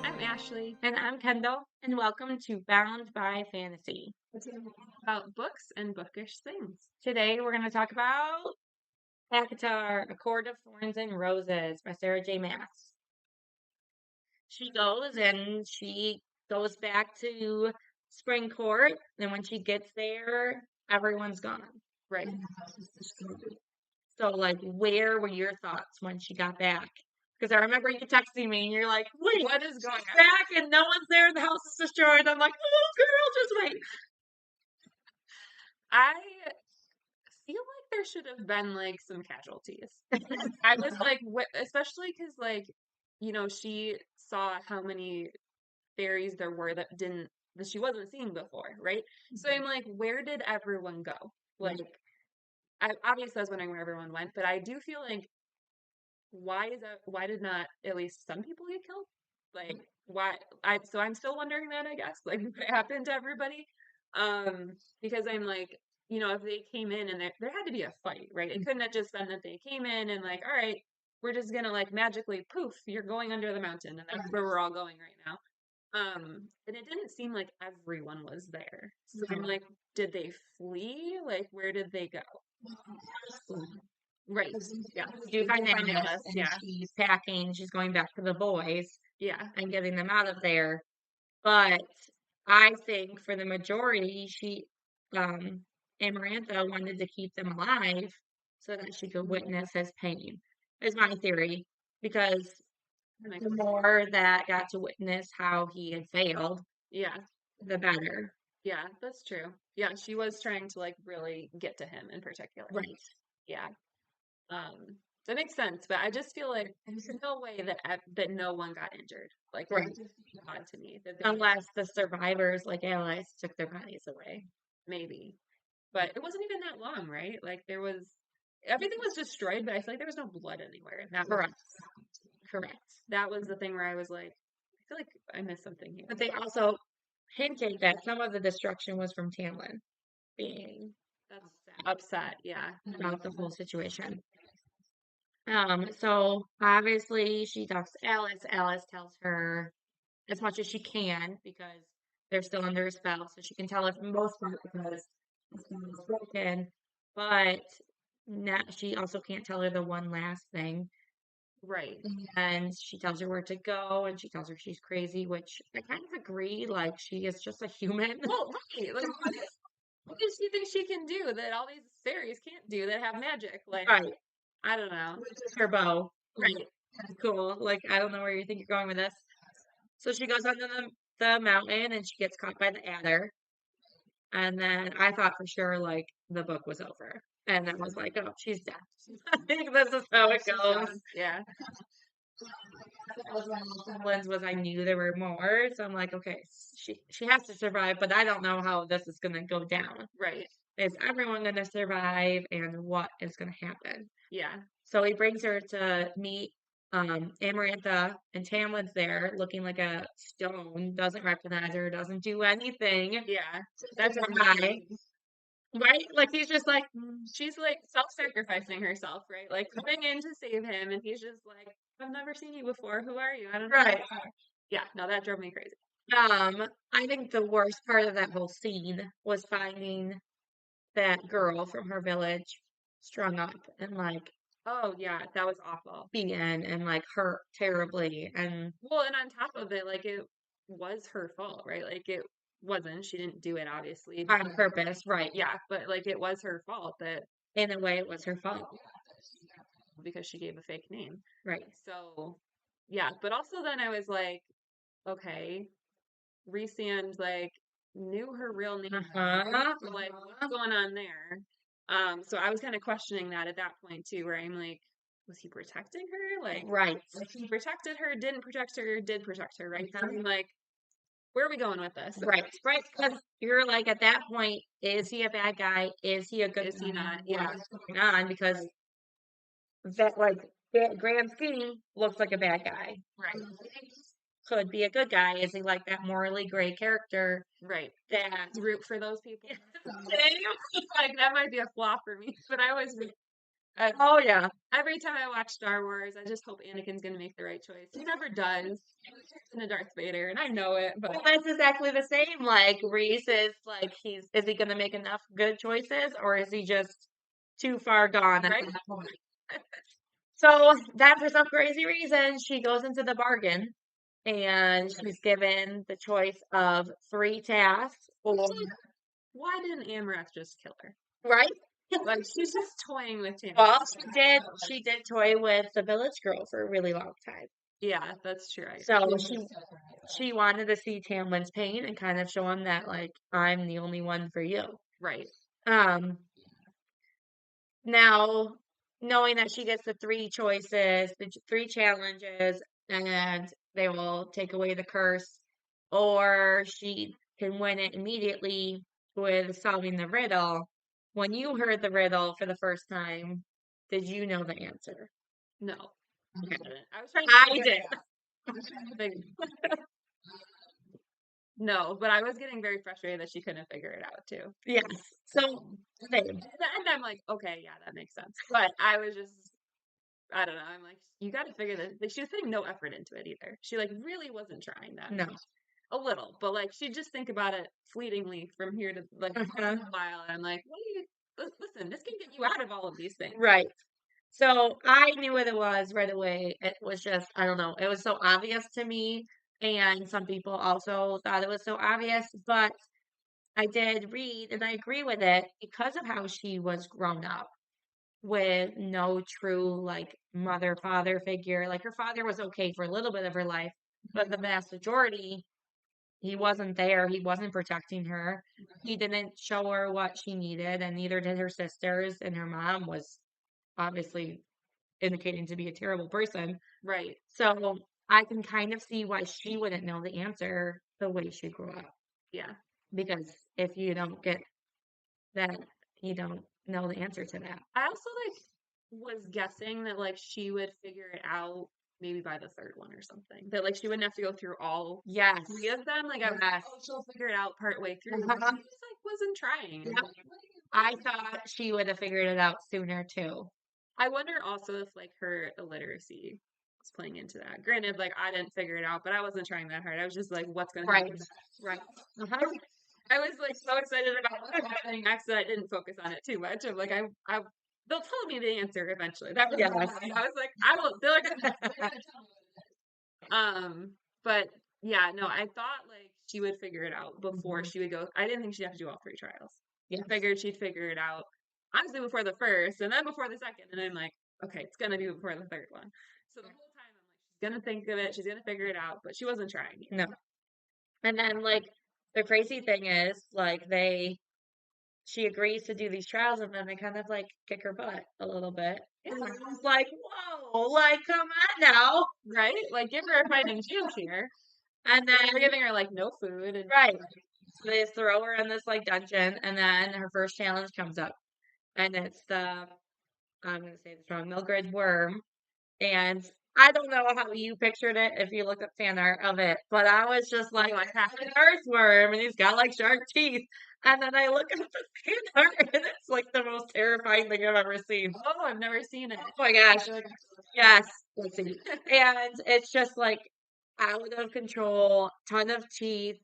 I'm Ashley. And I'm Kendall, and welcome to Bound by Fantasy. About books and bookish things. Today we're going to talk about ACOTAR, A Court of Thorns and Roses by Sarah J. Maas. She goes back to Spring Court, and when she gets there, everyone's gone. Right. So, where were your thoughts when she got back? Because I remember you texting me, and you're like, wait, What is going she's on? back, and no one's there, and the house is destroyed. I'm like, oh, girl, just wait. I feel like there should have been like some casualties. I was like, especially because she saw how many fairies there were that she wasn't seeing before, right? So I'm like, where did everyone go? Like, I obviously I was wondering where everyone went, but I do feel like why did not at least some people get killed? Like why so I'm still wondering that, I guess. Like what happened to everybody? Because I'm like, if they came in and there had to be a fight, right? It couldn't have just been that they came in and like, all right, we're just gonna like magically poof, you're going under the mountain and that's where we're all going right now. And it didn't seem like everyone was there. So I'm like, did they flee? Like where did they go? Right. Yeah. You do find Find Alice, Alice. and Yeah. she's packing, she's going back to the boys Yeah. and getting them out of there. But I think for the majority, Amarantha wanted to keep them alive so that she could witness his pain, is my theory. Because the more that got to witness how he had failed, Yeah. the better. Yeah, that's true. Yeah, she was trying to like really get to him in particular. Right. Yeah. Um, that makes sense, but I just feel like there's no way that no one got injured. Like that Right. just seems odd to me that Unless the survivors, like Alice, took their bodies away. maybe. But it wasn't even that long, right? Like everything was destroyed, but I feel like there was no blood anywhere. And Correct. Correct. that was the thing where I was like, I feel like I missed something here. But they also hinted that some of the destruction was from Tamlin being That's upset, yeah. about the whole situation. So obviously she talks to Alice. Alice tells her as much as she can because they're still under a spell, so she can tell her for the most part because the spell is broken. But she also can't tell her the one last thing. Right. And she tells her where to go, and she tells her she's crazy, which I kind of agree. Like she is just a human. Well, right. Like what does she think she can do that all these fairies can't do that have magic? Like, Right. I don't know. Her bow. Right. Cool. Like I don't know where you think you're going with this. So she goes onto the mountain and she gets caught by the adder. And then I thought for sure like the book was over. And then I was like, oh, she's dead. I think this is how it goes. Yeah. That was one of the semblance was I knew there were more. So I'm like, okay, she has to survive, but I don't know how this is gonna go down. Right. Is everyone gonna survive and what is gonna happen? Yeah. So he brings her to meet Amarantha, and Tamlin's there looking like a stone, doesn't recognize her, doesn't do anything. Yeah. That's That's why, right? Like he's just like, she's like self-sacrificing herself, right? Like coming in to save him, and he's just like, I've never seen you before. Who are you? I don't know. right. Yeah, no, that drove me crazy. I think the worst part of that whole scene was finding that girl from her village strung up and like Oh yeah, that was awful. beaten and like hurt terribly and Well, and on top of it, like it was her fault, right? Like it wasn't. She didn't do it, obviously. on purpose, right? Yeah, but like it was her fault that In a way, it was her fault, because she gave a fake name. right? So yeah, but also then I was like, okay, Resand like knew her real name. So like what's going on there? So I was kind of questioning that at that point too, where I'm like, was he protecting her? Right, Like he protected her, didn't protect her, did protect her, right? So I'm like, where are we going with this? right, right. Because you're like at that point, is he a bad guy? Is he a good Is he guy? not? Yeah, What's going on? Because that like that grand scheme looks like a bad guy. right, Could be a good guy. Is he like that morally gray character right. that Root for those people. Like that might be a flaw for me, but I always root. I, Oh yeah. every time I watch Star Wars, I just hope Anakin's gonna make the right choice. He never does. In a Darth Vader, and I know it, but Well, that's exactly the same. Like Reese is like is he gonna make enough good choices or is he just too far gone at right? that point? So then for some crazy reason she goes into the bargain and she's given the choice of three tasks or Also, why didn't Amarath just kill her? right? Like she's just toying with Well, Tamara. she did toy with the village girl for a really long time. Yeah, that's true. So she wanted to see Tamlin's pain and kind of show him that like I'm the only one for you. Right. Um Now, knowing that she gets the three choices, the three challenges, and they will take away the curse, or she can win it immediately with solving the riddle. When you heard the riddle for the first time, did you know the answer? No. Okay. I was trying to I figure did. I was trying to figure no, but I was getting very frustrated that she couldn't figure it out too. Yes. So, same. And I'm like, okay, yeah, that makes sense. But I was just I don't know. I'm like, you got to figure this. Like, she was putting no effort into it either. She like really wasn't trying that No. much. A little, but like she'd just think about it fleetingly from here to like Uh-huh. a while. And I'm like, what do you listen? This can get you out of all of these things. Right. So I knew what it was right away. It was just, I don't know, it was so obvious to me. And some people also thought it was so obvious, but I did read and I agree with it because of how she was grown up with no true like mother father figure. Like her father was okay for a little bit of her life, but the vast majority, he wasn't there. He wasn't protecting her. He didn't show her what she needed, and neither did her sisters. And her mom was obviously indicating to be a terrible person. Right. So I can kind of see why she wouldn't know the answer the way she grew up. Yeah. Because if you don't get that, you don't know the answer to that. I also like was guessing that like she would figure it out maybe by the third one or something. That like she wouldn't have to go through all Yes. three of them. Like I was like, Yes. oh, she'll figure it out part way through. But Uh-huh. she just like wasn't trying. Yep. I thought she would have figured it out sooner too. I wonder also if like her illiteracy was playing into that. Granted, like I didn't figure it out, but I wasn't trying that hard. I was just like, what's gonna Right. happen? Right. Uh-huh. I was like so excited about what was happening next that I didn't focus on it too much. I'm like, I they'll tell me the answer eventually. That was Yes. I was like, I will. They're gonna. But yeah, no, I thought like she would figure it out before Mhm. she would go. I didn't think she'd have to do all three trials. I Yes. figured she'd figure it out honestly before the first, and then before the second, and I'm like, okay, it's gonna be before the third one. So the whole time I'm like, she's gonna think of it, she's gonna figure it out, but she wasn't trying yet. No. And then like the crazy thing is like she agrees to do these trials and then they kind of like kick her butt a little bit. And I was like, whoa, like come on now. Right? Like give her a fighting chance here. And then They're giving her like no food and right. So they just throw her in this like dungeon and then her first challenge comes up. And it's the I'm gonna say the strong Milgrid worm. And I don't know how you pictured it if you looked up fan art of it, but I was just like, like half an earthworm and he's got like sharp teeth. And then I look up the fan art and it's like the most terrifying thing I've ever seen. oh, I've never seen it. Oh my gosh. Yes. Let's see. And it's just like out of control, ton of teeth.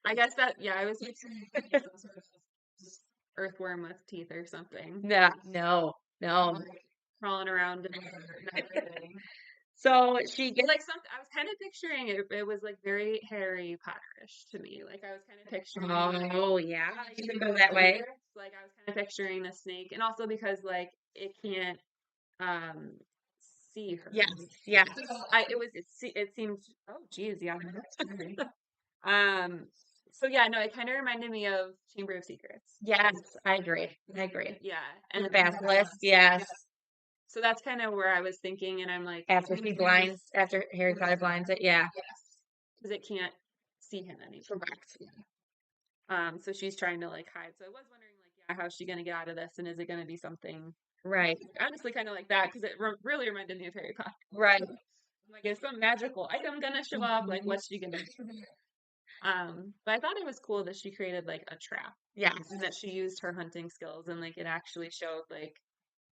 I guess that yeah, I was picturing some sort of earthworm with teeth or something. Yeah, no, no. Crawling around and everything. So she gets Like some, I was kind of picturing it. It was like very Harry Potterish to me. Like I was kind of picturing. oh yeah, you can go that way. Like I was kind of picturing the snake, and also because like it can't um see her. Yes, yes. It seemed oh geez yeah. um so yeah no it kind of reminded me of Chamber of Secrets. Yes, I agree. I agree. Yeah, And the and basilisk, yes. so that's kind of where I was thinking, and I'm like After Harry Potter blinds it, yeah. because it can't see him anymore. Correct. So she's trying to like hide. So I was wondering like, yeah, how's she gonna get out of this, and is it gonna be something Right, honestly kind of like that because it really reminded me of Harry Potter. right. Like, is some magical item gonna show up? Like, what's she gonna do? But I thought it was cool that she created like a trap Yes. and that she used her hunting skills and like it actually showed like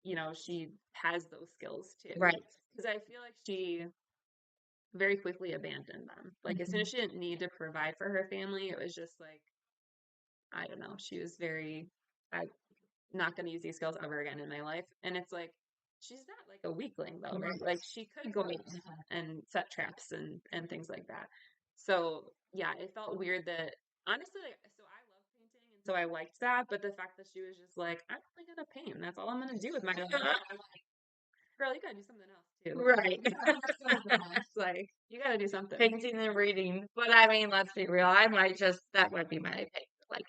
she has those skills too. Right. Because I feel like she very quickly abandoned them. Like as soon Mhm. as she didn't need to provide for her family, it was just like, I don't know, she was very, I'm not going to use these skills ever again in my life. And it's like, she's not like a weakling though, right? Like she could go out and set traps and things like that. So yeah, it felt weird that honestly, like, so I love painting and so I liked that, but the fact that she was just like, I'm only gonna paint. That's all I'm gonna do with my life. I'm like, girl, you gotta do something else too. Right. It's like you gotta do something. Painting and reading. But I mean, let's be real. I might just that would be my like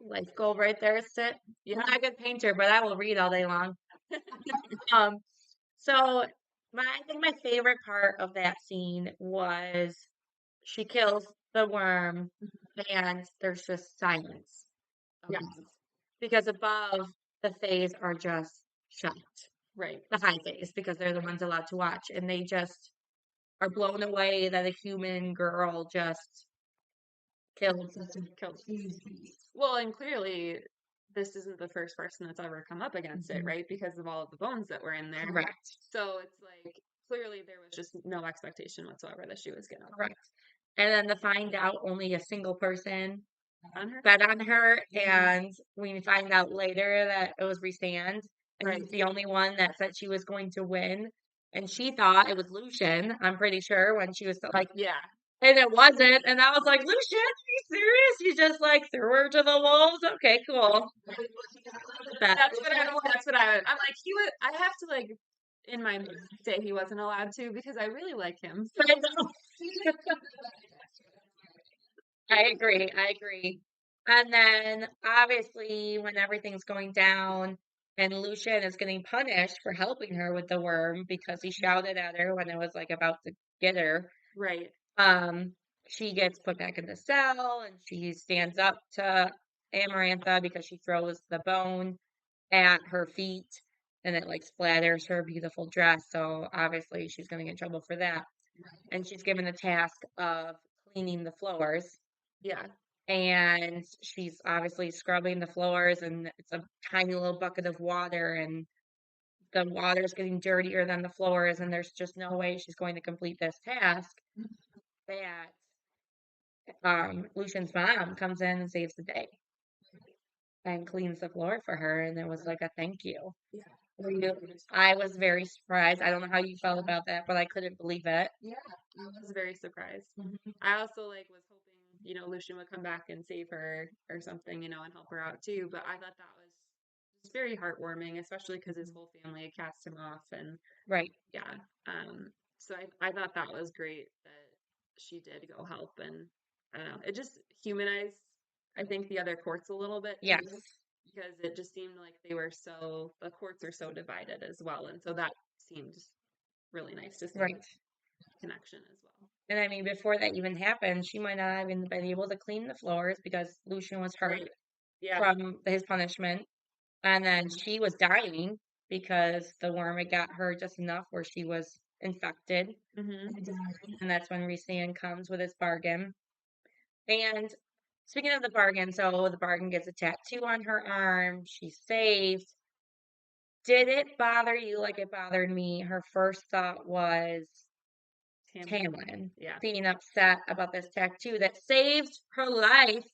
life goal right there. Sit. I'm Yeah, not a good painter, but I will read all day long. Um, so I think my favorite part of that scene was she kills the worm and there's just silence. yeah, Because above the Fays are just shocked. right. The high Fays, because they're the ones allowed to watch, and they just are blown away that a human girl just killed such a Killed. huge beast. Well, and clearly this isn't the first person that's ever come up against it, Mhm. right? Because of all of the bones that were in there. Correct. So it's like clearly there was just no expectation whatsoever that she was gonna Correct. And then to find out only a single person on her. bet on her, and we find out later that it was Resand, and Right. he's the only one that said she was going to win. And she thought it was Lucian, I'm pretty sure, when she was like, Yeah. and it wasn't. And I was like, Lucian, are you serious? You just like threw her to the wolves? Okay, cool. That. I'm like, I have to like in my mind say he wasn't allowed to because I really like him. I know. I agree. I agree. And then obviously, when everything's going down and Lucian is getting punished for helping her with the worm because he shouted at her when it was like about to get her, Right. um, she gets put back in the cell and she stands up to Amarantha because she throws the bone at her feet and it like splatters her beautiful dress. So obviously, she's going to get in trouble for that. And she's given the task of cleaning the floors Yeah. and she's obviously scrubbing the floors and it's a tiny little bucket of water and the water's getting dirtier than the floors and there's just no way she's going to complete this task that Lucian's mom comes in and saves the day and cleans the floor for her and it was like a thank you. Were you- I was very surprised. I don't know how you felt about that, but I couldn't believe it. Yeah. I was very surprised. Mhm. I also like was hoping, Lucian would come back and save her or something, and help her out too. But I thought that was just very heartwarming, especially because his whole family had cast him off. And Right. yeah, so I thought that was great that she did go help. And I don't know, it just humanized, I think, the other courts a little bit Yes. too, because it just seemed like the courts are so divided as well. And so that seemed really nice to see Right. connection as well. And I mean, before that even happened, she might not have even been able to clean the floors because Lucian was hurt Right. Yeah. from his punishment. And then she was dying because the worm had got her just enough where she was infected. Hmm. And that's when Rhysand comes with his bargain. And speaking of the bargain, so the bargain gets a tattoo on her arm. She's saved. Did it bother you like it bothered me? Her first thought was Tamlin. Tamlin Yeah. being upset about this tattoo that saved her life.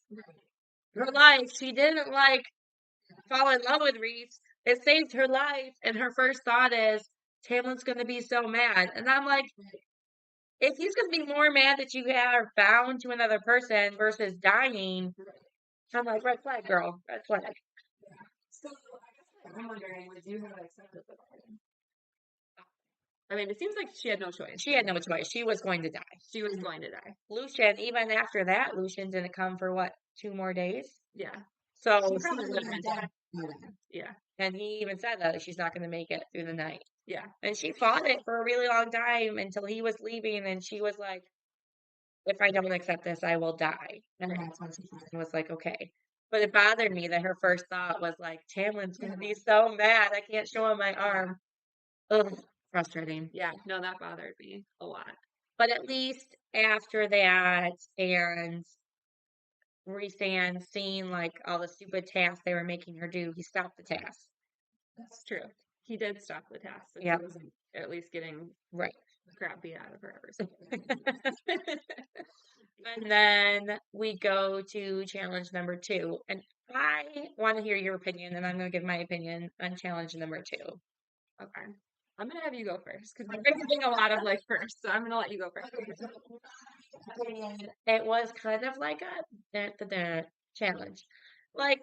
Her life. She didn't like fall in love with Reese. It saved her life. And her first thought is, Tamlin's going to be so mad. And I'm like, if he's going to be more mad that you are bound to another person versus dying, I'm like, red flag, girl. Red flag. So I guess what I'm wondering, would you have accepted the bargain? I mean, it seems like she had no choice. She had no choice. She was going to die. She was going to die. Lucian, even after that, Lucian didn't come for what, 2 more days? Yeah. So, She probably would have been dead. Yeah. and he even said that she's not going to make it through the night. Yeah. And she fought it for a really long time until he was leaving, and she was like, if I don't accept this, I will die. And that's when she was like, okay. But it bothered me that her first thought was like, Tamlin's gonna be so mad. I can't show him my arm. Ugh, frustrating. Yeah. No, that bothered me a lot. But at least after that, and Rhysand seeing like all the stupid tasks they were making her do, he stopped the task. That's true. he did stop the task since Yeah, he wasn't at least getting right. crap beat out of her every single And then we go to challenge number 2. And I want to hear your opinion, and I'm going to give my opinion on challenge number 2. Okay. I'm gonna have you go first because I'm getting a lot of like first, so I'm gonna let you go first. And it was kind of like a challenge. Like,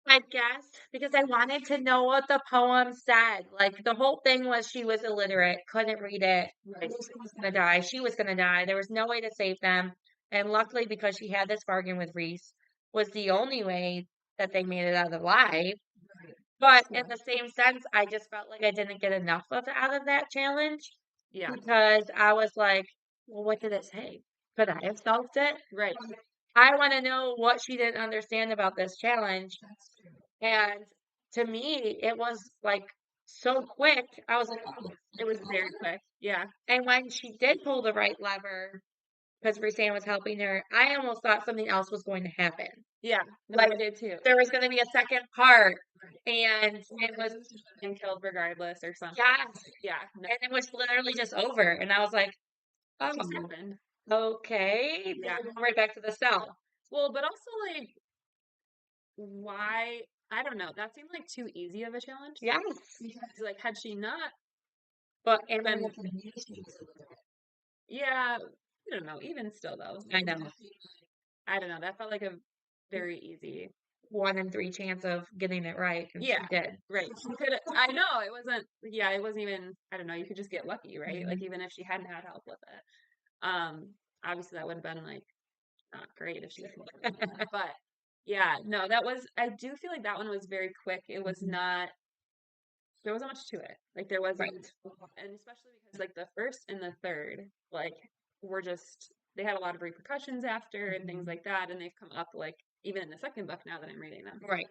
I guess because I wanted to know what the poem said. Like, the whole thing was she was illiterate, couldn't read it. Right. Reese was gonna die. She was gonna die. There was no way to save them. And luckily, because she had this bargain with Reese, was the only way that they made it out alive. But in the same sense, I just felt like I didn't get enough of out of that challenge Yeah. because I was like, well, what did it say? Could I have solved it? Right. I want to know what she didn't understand about this challenge. And to me, it was like so quick. I was like, oh. It was very quick. Yeah. And when she did pull the right lever, because Roseanne was helping her, I almost thought something else was going to happen. Yeah. No, Like I did too. there was going to be a second part, and it was And killed regardless or something. yes, Yeah. No, and it was literally just over. And I was like, oh, just happened. okay, Yeah. then right back to the cell. Well, but also like why I don't know. That seemed like too easy of a challenge. Yes, Because like had she not but and then been yeah, I don't know, even still though. I know I don't know. That felt like a very easy. 1 in 3 chance of getting it right, and she Yeah, did. right. She could I know it wasn't yeah, it wasn't even I don't know, you could just get lucky, right? Like Mhm. even if she hadn't had help with it. Obviously that would have been like not great if she but yeah, no, that was I do feel like that one was very quick. It was not there wasn't much to it. Like there wasn't Right. and especially because like the first and the third, like were just they had a lot of repercussions after and things like that, and they've come up like even in the second book now that I'm reading them. Right.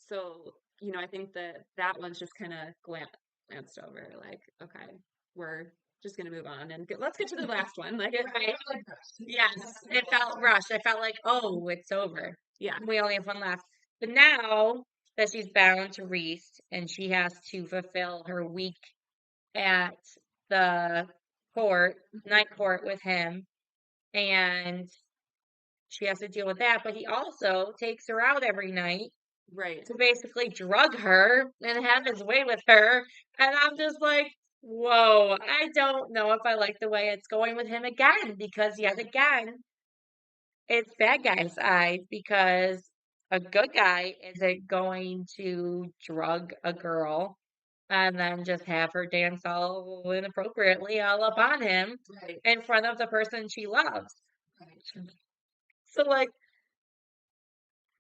So you know, I think that that one's just kind of glanced over. Like, okay, we're just gonna move on and let's get to the last one. Like, Right. Yes, it felt rushed. I felt like, oh, it's over. yeah, We only have one left. But now that she's bound to Reese and she has to fulfill her week at the court, night court with him, and she has to deal with that. But he also takes her out every night right. to basically drug her and have his way with her. And I'm just like, whoa, I don't know if I like the way it's going with him again because yet again, it's bad guy's eyes because a good guy isn't going to drug a girl and then just have her dance all inappropriately all up on him Right. in front of the person she loves. So like,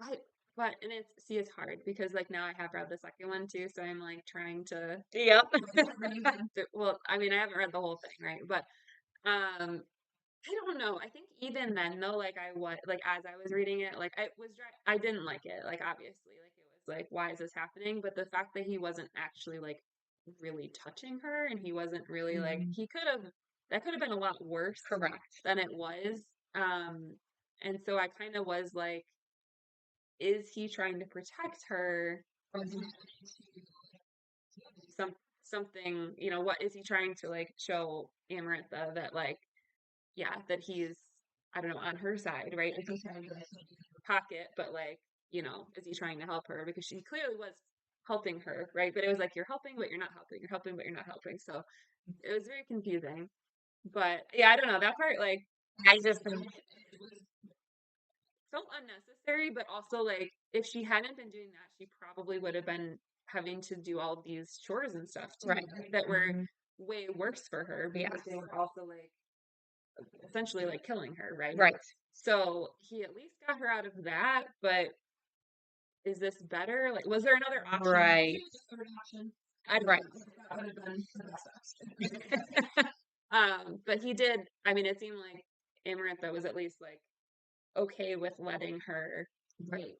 I but and it's see it's hard because like now I have read the second one too, so I'm like trying to yep. well, I mean I haven't read the whole thing, right? But I don't know. I think even then though, like I was like as I was reading it, like I didn't like it. Like obviously, like it was like why is this happening? But the fact that he wasn't actually like really touching her, and he wasn't really like Mhm. he could have that could have been a lot worse Correct. than it was. And so I kind of was like, is he trying to protect her from some something? You know, what is he trying to like show Amarantha that like yeah, that he's, I don't know, on her side, right? Like he's trying to pocket, but like, you know, is he trying to help her? Because she clearly was helping her, right? But it was like, you're helping, but you're not helping. You're helping, but you're not helping. So it was very confusing. But yeah, I don't know. That part, like, I just think felt unnecessary, but also, like, if she hadn't been doing that, she probably would have been having to do all these chores and stuff too, right. right? That were Mhm. way worse for her because Yes. they were also like essentially like killing her, right? Right. So he at least got her out of that, but is this better? Like, was there another option? Right. I don't Right. know. That would have been the best option. But he did. I mean, it seemed like Amarantha was at least like okay with letting her Right.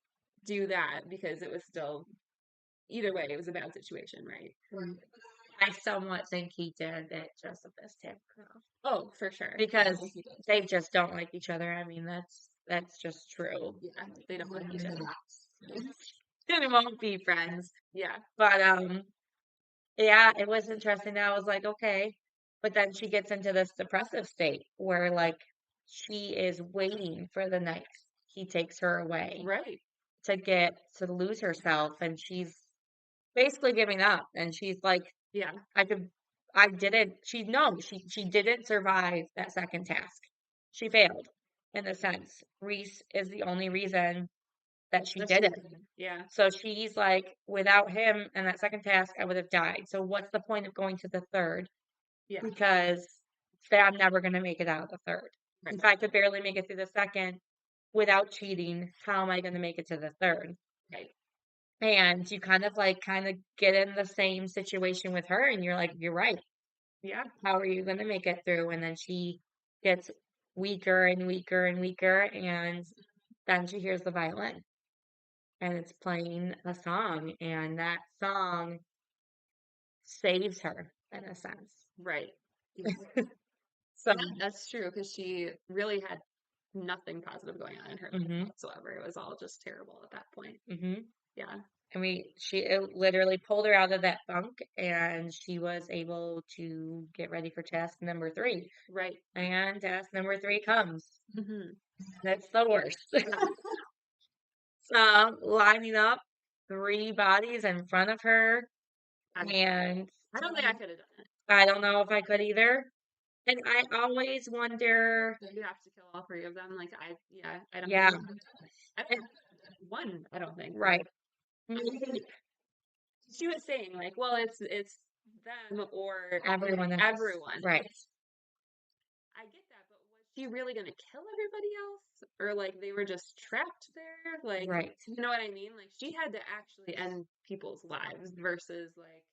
do that because it was still either way, it was a bad situation, right? I somewhat think he did it just to piss Tim off Oh, for sure. I because think he did. they just don't like each other. I mean, that's just true. Yeah, they don't like each other. and won't be friends. Yeah. But, yeah, it was interesting. I was like, "Okay." But then she gets into this depressive state where, like, she is waiting for the night he takes her away Right. to lose herself, and she's basically giving up, and she's like, Yeah. "I could I didn't." She no, she didn't survive that second task. She failed, in a sense. Reese is the only reason that she That's did true. it. Yeah. So she's like, "Without him and that second task, I would have died. So what's the point of going to the third? Yeah. Because then I'm never gonna make it out of the third. Right. If I could barely make it through the second without cheating, how am I gonna make it to the third?" Right. And you kind of get in the same situation with her, and you're like, "You're right. Yeah. How are you gonna make it through?" And then she gets weaker and weaker and weaker, and then she hears the violin, and it's playing a song, and that song saves her in a sense. Right. Yeah. So Yeah, that's true because she really had nothing positive going on in her life mhm, whatsoever. It was all just terrible at that point. mhm. Yeah. And she it literally pulled her out of that funk, and she was able to get ready for task number 3. Right. And task number 3 comes. Hmm. That's the worst. Yeah. So, lining up 3 bodies in front of her, I, and I don't think I could have done it. I don't know if I could either. And I always wonder You have to kill all three of them. Like yeah, I don't yeah, think I don't and think one. I don't think, but right. Maybe she was saying like, well, it's them or everyone else. everyone. Right. I get that, but was she really gonna kill everybody else? Or like they were just trapped there? Like, Right. you know what I mean? Like she had to actually end people's lives versus like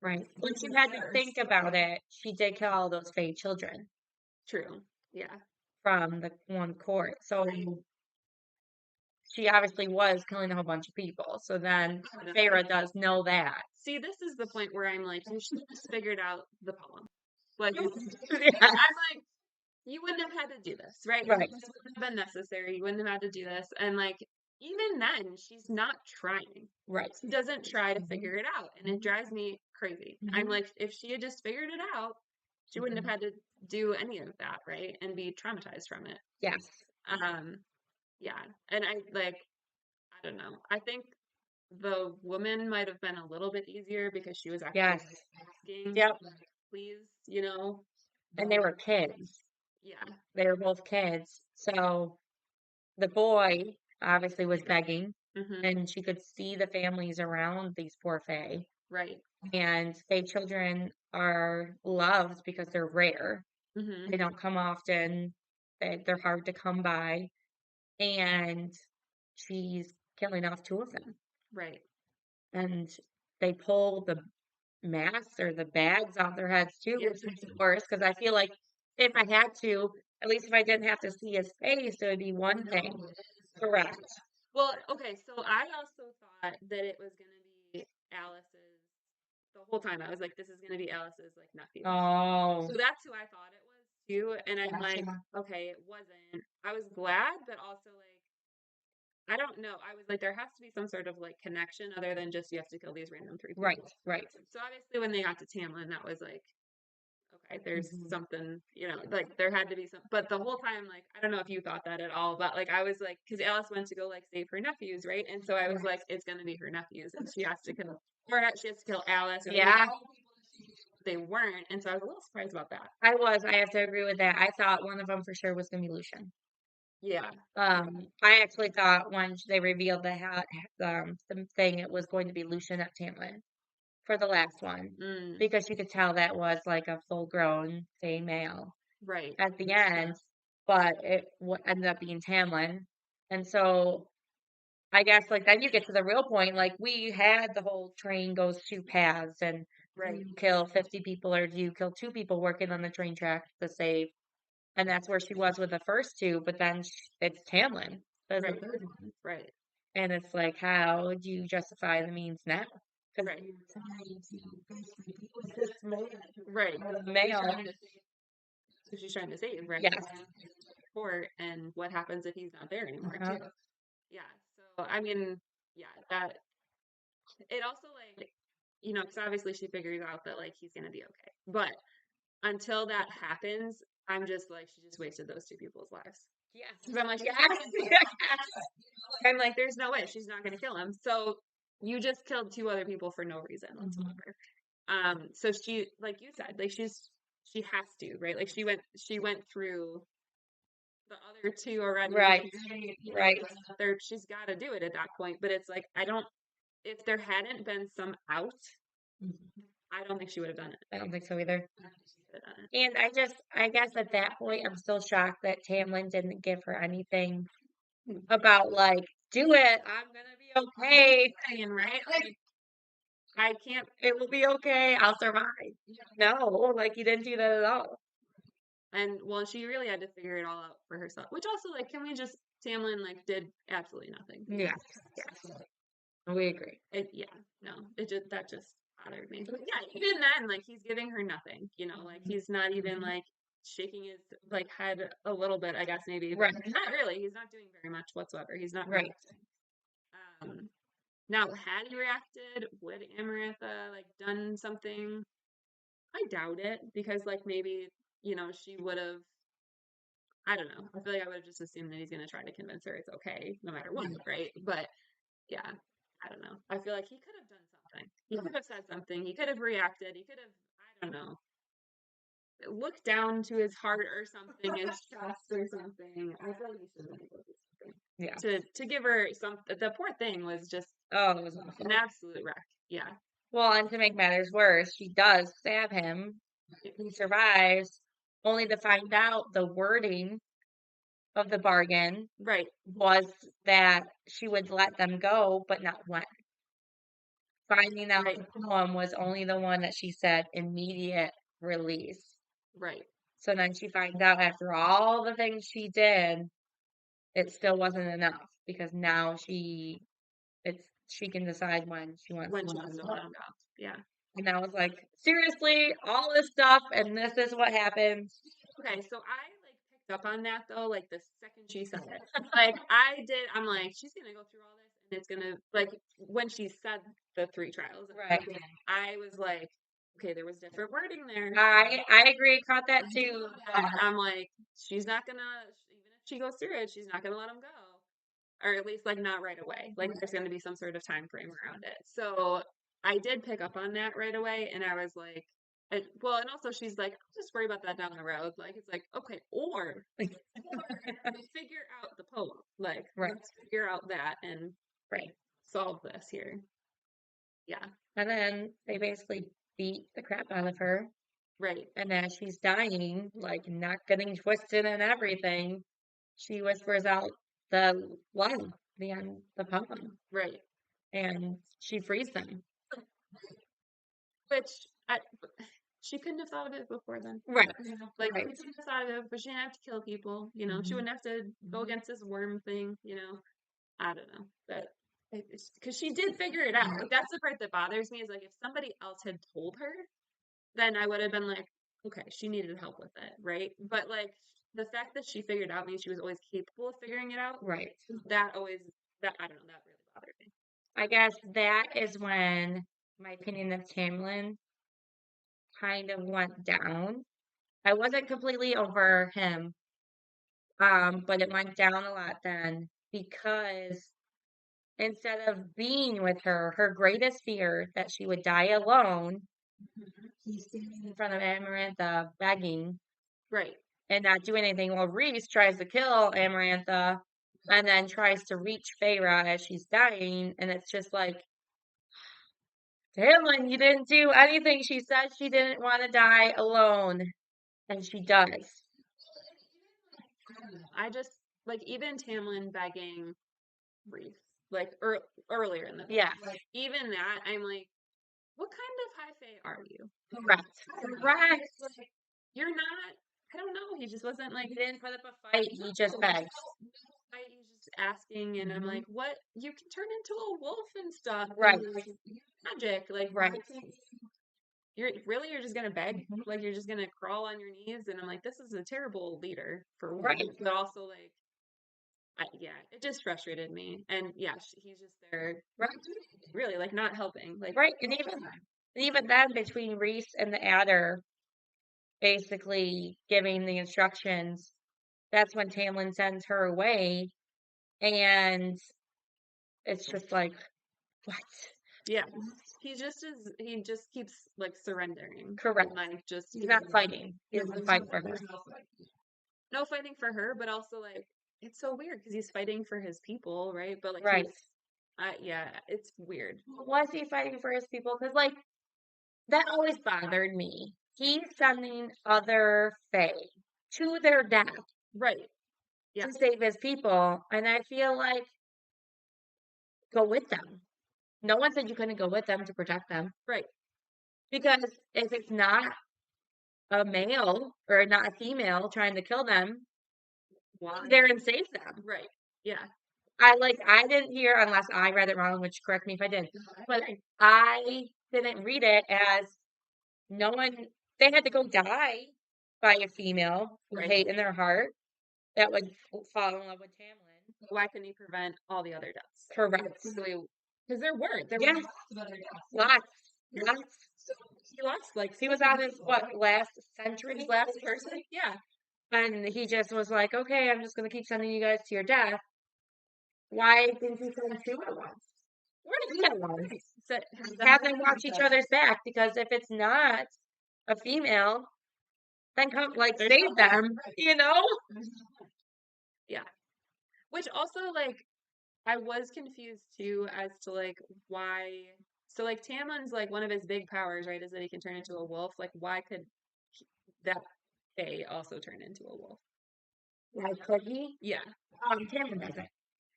Right. When she had to think about it, she did kill all those Fae children true. Yeah. from the one court. So she obviously was killing a whole bunch of people. So then Definitely. Feyre does know that. See, this is the point where I'm like, you should have just figured out the poem. Like, Yeah. I'm like, you wouldn't have had to do this, right? Like, Right. this wouldn't have been necessary. You wouldn't have had to do this. And like, even then, she's not trying. Right. She doesn't try to Mhm. figure it out, and it drives me crazy. I'm Mhm. like, if she had just figured it out, she wouldn't Mhm. have had to do any of that, right? And be traumatized from it. Yes. Um, yeah. And I like, I don't know. I think the woman might have been a little bit easier because she was actually Yes. like asking, Yep. like, please, you know? And they were kids. Yeah. They were both kids. So the boy obviously was begging, Hmm. and she could see the families around these poor Fae. Right. And Fae children are loved because they're rare. Hmm. They don't come often. They're hard to come by. And she's killing off 2 of them. Right. And they pull the masks or the bags off their heads too, Yeah. which makes it worse because I feel like if I had to, at least if I didn't have to see his face, it would be one thing. Correct. Well, okay, so I also thought that it was gonna be Alice's the whole time. I was like, this is gonna be Alice's like nephew. Oh, So that's who I thought it was too. And I'm like, gotcha. okay, it wasn't. I was glad, but also like I don't know. I was like, there has to be some sort of like connection other than just you have to kill these random three Right, people. right. So obviously when they got to Tamlin, that was like, okay, there's Mhm. something, like there had to be some, but the whole time, like, I don't know if you thought that at all, but like I was like, because Alice went to go like save her nephews, right? And so I was Right. like, it's gonna be her nephews, and she has to kill, or she has to kill Alice, or Yeah, they weren't, and so I was a little surprised about that. I was. I have to agree with that. I thought one of them for sure was gonna be Lucian. Yeah, I actually thought when they revealed the thing, it was going to be Lucian at Tamlin for the last one mm, because you could tell that was like a full-grown female right, at the end, but it ended up being Tamlin, and so I guess like then you get to the real point. Like we had the whole train goes 2 paths, and do right, you kill 50 people or do you kill 2 people working on the train track to save? And that's where she was with the first 2, but then it's Tamlin as the right, third one. right, And it's like, how do you justify the means now? Because right, you're trying to basically be with this man, right. with a She's male. trying to, who she's trying to save, right? Yes. Court, and what happens if he's not there anymore, Uh-huh. too? Yeah. So I mean, yeah, that. it also like, because obviously she figures out that like he's gonna be okay. But until that happens, I'm just like, she just wasted those two people's lives. Yes. Because I'm like, Yes. yes. I'm like, there's no way she's not gonna kill him. So you just killed two other people for no reason whatsoever. So she, like you said, like she has to, right? Like she went through the other two already. Right. Right. She's got to do it at that point. But it's like if there hadn't been some out, I don't think she would have done it. I don't think so either. I don't think she could have done it. And I guess at that point, I'm still shocked that Tamlin didn't give her anything about like, do it. I'm gonna be okay. And right, like I can't. It will be okay. I'll survive. No, like you didn't do that at all. And well, she really had to figure it all out for herself. Which also, like, can we just Tamlin like did absolutely nothing. Yes, yes, we agree. Yeah, no, that just bothered me. But yeah, even then, like he's giving her nothing. Like he's not even like shaking his like head a little bit. I guess maybe, but Right. not really. He's not doing very much whatsoever. He's not Right. reacting. Now, had he reacted, would Amarantha like done something? I doubt it because like maybe she would have. I don't know. I feel like I would have just assumed that he's going to try to convince her it's okay no matter what, right? But yeah, I don't know. I feel like he could have done something. He could have said something. He could have reacted. He could have, I don't know, looked down to his heart or something, his chest or something. I feel like he should have been able to do something. Yeah. To give her some. The poor thing was just it was awful. an absolute wreck. Yeah. Well, and to make matters worse, she does stab him. He survives, only to find out the wording of the bargain Right. was that she would let them go, but not when. Finding out the poem was only the one that she said immediate release. Right. So then she finds out after all the things she did, it still wasn't enough because now she can decide when she wants When to she let wants him to go. let him go. Yeah. And I was like, seriously, all this stuff, and this is what happens. Okay, so I like picked up on that though, like the second she said it. Like I did, I'm like, she's gonna go through all this and it's gonna like when she said the three trials, Right. I was like, okay, there was different wording there. I agree, caught that too. I'm like, she's not gonna even if she goes through it, she's not gonna let him go. Or at least like not right away. Like there's gonna be some sort of time frame around it. So I did pick up on that right away and I was like well, and also she's like, I'll just worry about that down the road. Like, it's like, okay, or like, figure out the poem. Like, Right. let's figure out that and Right. solve this here. Yeah. And then they basically beat the crap out of her. Right. And as she's dying, like not getting twisted and everything, she whispers out the line, the end, the poem. Right. And she frees them. Which she couldn't have thought of it before then. Right. Like, Right. she couldn't have thought of it, but she didn't have to kill people. She wouldn't have to go against this worm thing. I don't know. But because she did figure it out. Like, that's the part that bothers me is like if somebody else had told her, then I would have been like, okay, she needed help with it, right? But like the fact that she figured out means she was always capable of figuring it out. Right. That always that I don't know, that really bothered me. I guess that is when my opinion of Tamlin kind of went down. I wasn't completely over him, but it went down a lot then because instead of being with her, her greatest fear that she would die alone, he's standing in front of Amarantha begging Right. and not doing anything. Well, Reese tries to kill Amarantha and then tries to reach Feyre as she's dying, and it's just like, Tamlin, you didn't do anything. She said she didn't want to die alone, and she does. I just like even Tamlin begging Reese, like earlier in the book. Yeah. Like even that, I'm like, what kind of high fae are you? Correct. Correct. Like, you're not. I don't know. He just wasn't like He didn't put up a fight. He just begged. He's just asking, and I'm like, what? You can turn into a wolf and stuff. Right. And, like, magic. Like, Right. You're just gonna beg. Like, you're just gonna crawl on your knees. And I'm like, this is a terrible leader for one. Right. But also, like, Yeah, it just frustrated me. And yeah, he's just there, Right, really like not helping. Like, right, and even then between Reese and the adder basically giving the instructions, that's when Tamlin sends her away, and it's just like, "What?" yeah, he just keeps like surrendering, Correct. and like just He's not fighting. He doesn't fight for her. no fighting for her, but also like it's so weird because he's fighting for his people, right? But like Right. he's, yeah, it's weird. Was he fighting for his people? Because, like, that always bothered me. He's sending other Fae to their death Right. Yeah. to save his people, and I feel like, go with them. No one said you couldn't go with them to protect them. Right. Because if it's not a male or not a female trying to kill them, Why? there and save them. Right. Yeah. I didn't hear, unless I read it wrong, which correct me if I did, but I didn't read it as no one, they had to go die by a female with Right. hate in their heart that would fall in love with Tamlin. Why couldn't he prevent all the other deaths? Correct. Because there were Yeah, lots of other deaths. lots, lots. So he lost like He was on his, what, last century? his last person. Yeah. And he just was like, okay, I'm just going to keep sending you guys to your death. Why didn't he send two at once? Where did Three at once? so, Have them watch each other's back, because if it's not a female, then come, like, save them, you know? yeah. Which also like I was confused too as to like why. So like Tamlin's like one of his big powers, right? Is that he can turn into a wolf. Like why could that Fae also turn into a wolf? Like, could he? Yeah. Tamlin doesn't.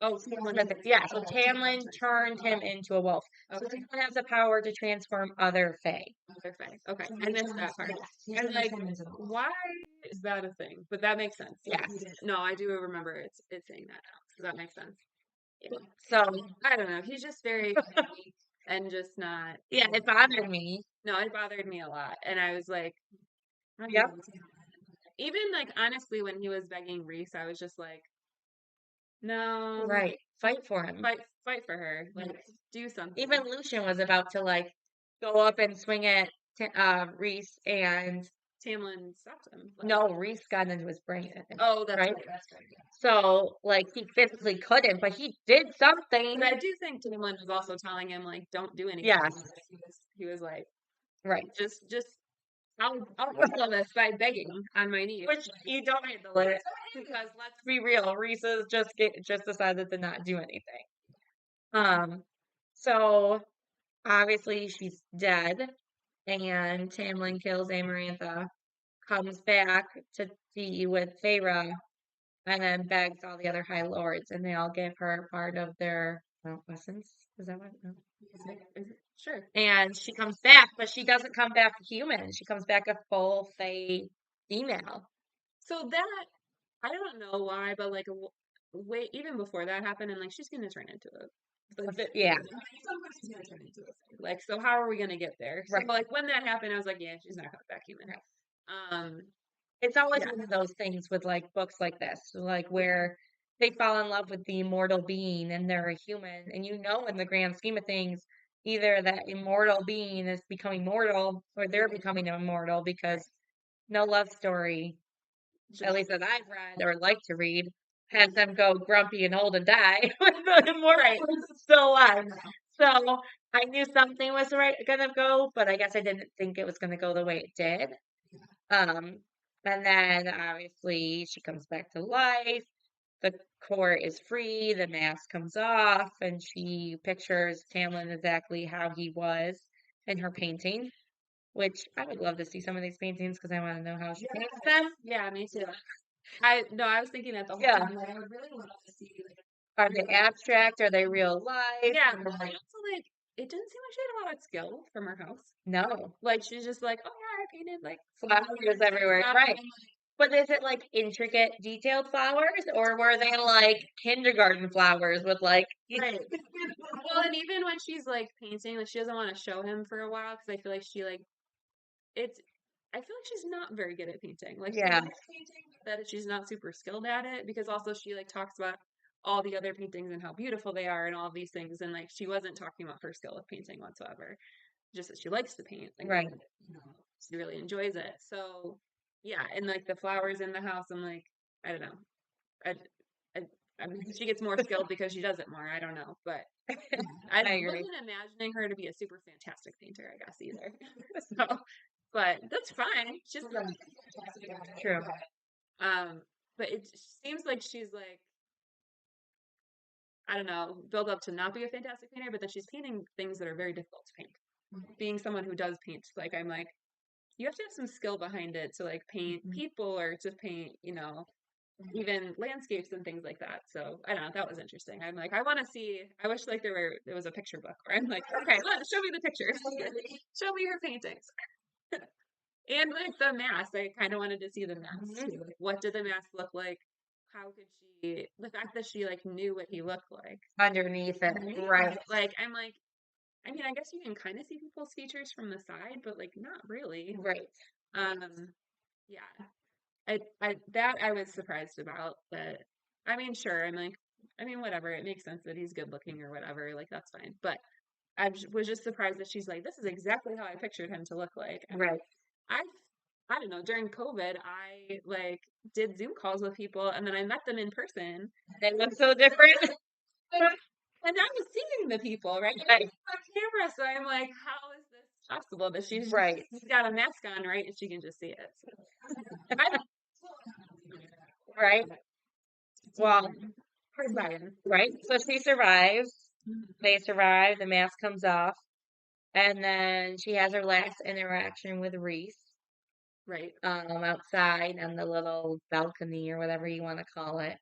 Oh, Tamlin Tamlin. doesn't. Yeah, so Tamlin turned him into a wolf. So Okay. Tamlin has the power to transform other Fae. Other Fae. Okay. I missed that part. And like, why is that a thing? But that makes sense. Yes. No, I do remember it's saying that now. So that makes sense. Yeah. So, I don't know. He's just very unique and just not. yeah, it bothered me. No, it bothered me a lot, and I was like, I don't Yep. know. Even like honestly, when he was begging Reese, I was just like, no, Right. Fight for him. fight for her. Like, do something. Even Lucian was about to, like, go up and swing at Reese, and Tamlin stopped him. no, Reese got into his brain, I think. Oh, that's Right? right. That's right. Yeah. So, like, he physically couldn't, but he did something. But I do think Tamlin was also telling him like, don't do anything. Yes. He was like, Right. just I'll handle this by begging on my knees. Which you don't handle it, because let's be real, Reese's just decided to not do anything. So obviously she's dead, and Tamlin kills Amarantha, comes back to be with Feyre, and then begs all the other High Lords, and they all give her part of their, well, essence. Is that what? No. Sure. And she comes back, but she doesn't come back human. She comes back a full Fae female. So that I don't know why, but like wait, even before that happened, and like she's gonna turn into Yeah. somebody's gonna turn into a thing. Like, so how are we gonna get there? So Right. like when that happened, I was like, yeah, she's not coming back human. Um, It's always Yeah. one of those things with, like, books like this, like, where they fall in love with the immortal being and they're a human, and you know, in the grand scheme of things, either that immortal being is becoming mortal or they're becoming immortal, because no love story, at least that I've read or like to read, has them go grumpy and old and die when the immortal person's still alive. So I knew something was gonna go, but I guess I didn't think it was gonna go the way it did. Um, and then obviously she comes back to life. The court is free, the mask comes off, and she pictures Tamlin exactly how he was in her painting, which I would love to see some of these paintings because I want to know how she paints them. yeah, me too. I was thinking that the whole Yeah. time. Like, I would really love to see like Are they abstract? Are they real life? yeah, but I also like it didn't seem like she had a lot of skill from her house. No. Like she's just like, oh yeah, I painted like Flowers everywhere. stuff, Right. and, like, But is it like intricate, detailed flowers, or were they like kindergarten flowers with like, right. Well, and even when she's like painting, like she doesn't want to show him for a while because I feel like she like it's. I feel like she's not very good at painting. Like she yeah, likes painting, but that she's not super skilled at it because also she like talks about all the other paintings and how beautiful they are and all these things. And like she wasn't talking about her skill of painting whatsoever, just that she likes to paint. Like, Right. she really enjoys it. So yeah, and like the flowers in the house, I'm like, I don't know. I, I, I mean, she gets more skilled because she does it more. I don't know, but I I agree. wasn't imagining her to be a super fantastic painter, I guess either. So, but that's fine. She's not a fantastic artist, True. but it seems like she's like, I don't know, built up to not be a fantastic painter, but then she's painting things that are very difficult to paint. Being someone who does paint, like I'm like, you have to have some skill behind it to like paint people or to paint, even landscapes and things like that. So I don't know, that was interesting. I'm like, I want to see. I wish like there was a picture book where I'm like, okay, show me the pictures, show me her paintings, and like the mask. I kind of wanted to see the mask too. Like, what did the mask look like? How could she? The fact that she like knew what he looked like. Underneath it. Right. Like I'm like, I mean, I guess you can kind of see people's features from the side, but like not really. Right. Um, yeah. I was surprised about, but I mean, sure. I'm like, I mean, whatever. It makes sense that he's good looking or whatever. Like that's fine. But was just surprised that she's like, this is exactly how I pictured him to look like. And Right. I I don't know. During COVID, I like did Zoom calls with people, and then I met them in person, They look so different. and I was seeing the people right Right. on camera. So I'm like, how is this possible that Right. she's got a mask on, right, and she can just see it? So, I, Right. Well, hard buying. right. So she survives. They survive. The mask comes off. And then she has her last interaction with Reese, Right. outside on the little balcony or whatever you want to call it.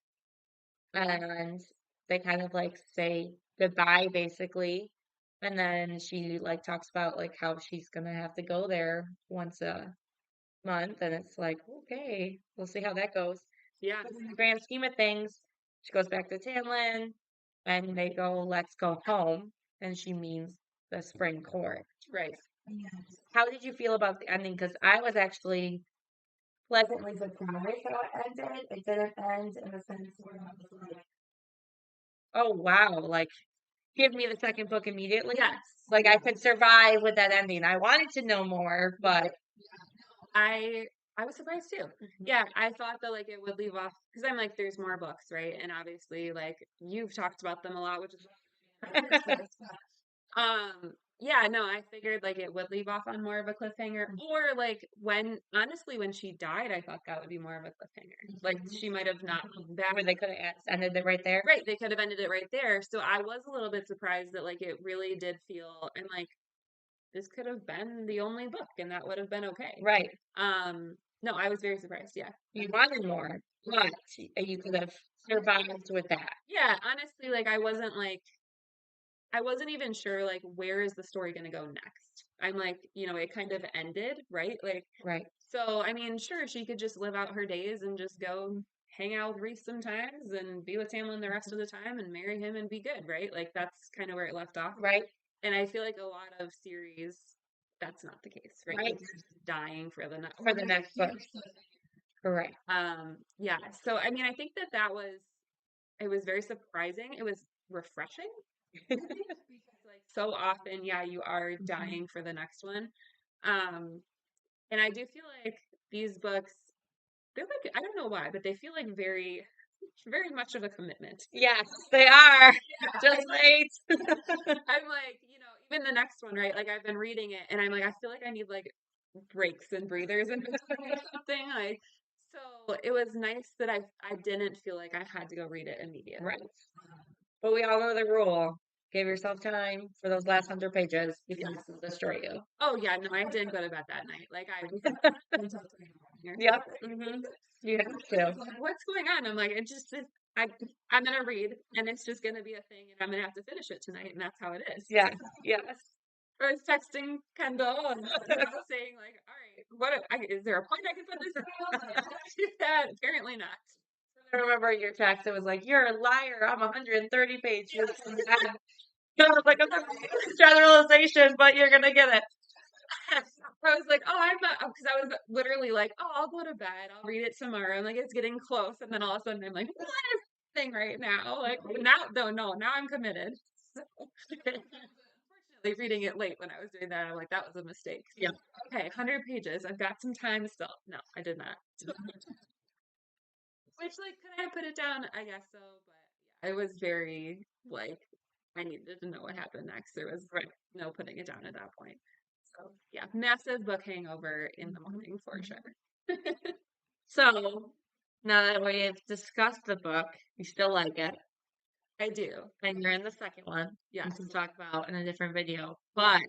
And they kind of like say goodbye basically. And then she like talks about like how she's gonna have to go there once a month. And it's like, okay, we'll see how that goes. Yeah. But in the grand scheme of things, she goes back to Tamlin and they go, let's go home. And she means the spring court. Right. How did you feel about the ending? Because I was actually pleasantly surprised how it ended. It didn't end in the sense where I was like, oh wow, like give me the second book immediately. Yes. Like I could survive with that ending. I wanted to know more, but I I was surprised too. Yeah, I thought that like it would leave off because I'm like, there's more books, right? And obviously, like you've talked about them a lot, which is yeah, no, I figured like it would leave off on more of a cliffhanger, or like when she died, I thought that would be more of a cliffhanger. Like she might have not come back. where they could have ended it right there. Right, they could have ended it right there. So I was a little bit surprised that like it really did feel and like this could have been the only book and that would have been okay. Right. No, I was very surprised. Yeah. You wanted more, but you could have survived with that. Yeah, honestly, like I wasn't even sure like where is the story going to go next. I'm like, it kind of ended, right? Like Right. so I mean, sure she could just live out her days and just go hang out with Reese sometimes and be with Tamlin the rest of the time and marry him and be good, right? Like that's kind of where it left off. Right. And I feel like a lot of series that's not the case, right? Right. Like, you're just dying for the next For the next book. Correct. yeah. So I mean, I think that was it was very surprising. It was refreshing because like so often, yeah, you are dying for the next one. Um, and I do feel like these books, they're like I don't know why, but they feel like very, very much of a commitment. Yes, they are. Yeah, Just late. I'm like, even the next one, right? Like I've been reading it, and I'm like, I feel like I need like breaks and breathers and something like. So it was nice that I didn't feel like I had to go read it immediately. Right. But we all know the rule. Give yourself time for those last 100 pages because it'll destroy you. Oh yeah, no, I didn't go to bed that night. Like I until 3 Yep. You have to. like, what's going on? I'm like, I'm gonna read, and it's just gonna be a thing, and I'm gonna have to finish it tonight, and that's how it is. Yeah. Yes. I was texting Kendall and saying like, all right, is there a point I can put this down? Do that? Apparently not. I remember your text. It was like, "You're a liar. I'm 130 pages." I was like, "I'm not generalization, but you're gonna get it." I was like, oh, I'm not, because I was literally like, oh, I'll go to bed. I'll read it tomorrow. I'm like, it's getting close. And then all of a sudden I'm like, what? thing right now. Like now, though, no, now I'm committed. So, unfortunately, reading it late when I was doing that, I'm like, that was a mistake. So, Yeah. okay, 100 pages. I've got some time still. No, I did not. Which, like, could I have put it down? I guess so, but yeah, I was very like, I needed to know what happened next. There was Right. no putting it down at that point. So yeah, massive book hangover in the morning for sure. So now that we've discussed the book, you still like it, I do. and you're in the second one, which Yes. we'll talk about in a different video. Yeah. But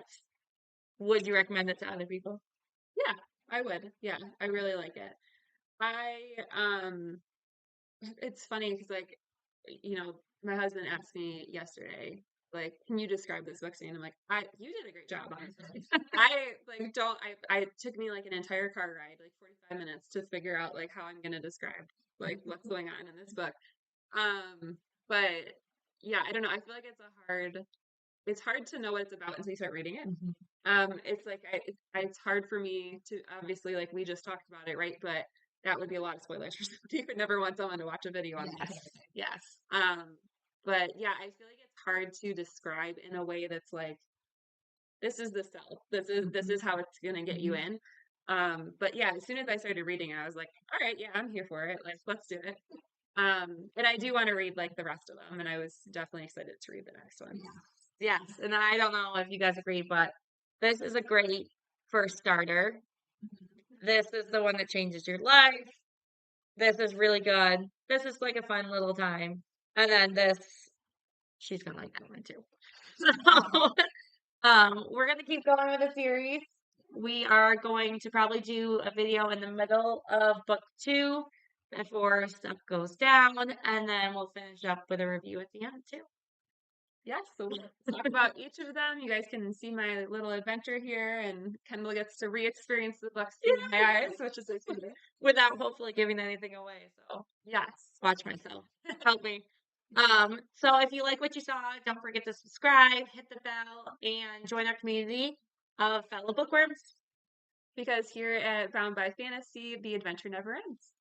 would you recommend it to other people? Yeah, I would. Yeah, I really like it. I it's funny because like my husband asked me yesterday, like, can you describe this book to me? And I'm like, you did a great job, honestly. I like don't I it took me like an entire car ride, like 45 minutes to figure out like how I'm gonna describe like what's going on in this book. But yeah, I don't know. I feel like it's hard to know what it's about until you start reading it. Mhm. It's like it's hard for me to obviously like we just talked about it, right? But that would be a lot of spoilers for somebody who would never want someone to watch a video on Yes. this. Yes. But yeah, I feel like it's hard to describe in a way that's like this is the sell. This is how it's gonna get you Mhm. in. But yeah, as soon as I started reading, I was like, all right, yeah, I'm here for it. Like, let's do it. And I do want to read like the rest of them, and I was definitely excited to read the next one. Yes. And I don't know if you guys agree, but this is a great first starter. This is the one that changes your life. This is really good. This is like a fun little time. And then this, she's gonna like that one too. So, we're gonna keep going with the series. We are going to probably do a video in the middle of book 2 before stuff goes down, and then we'll finish up with a review at the end too. Yes, so we'll talk about each of them. You guys can see my little adventure here, and Kendall gets to re-experience the books through my eyes, which is exciting. Without hopefully giving anything away. So Yes. watch myself. Help me. So if you like what you saw, don't forget to subscribe, hit the bell, and join our community of fellow bookworms. Because here at Bound by Fantasy, the adventure never ends.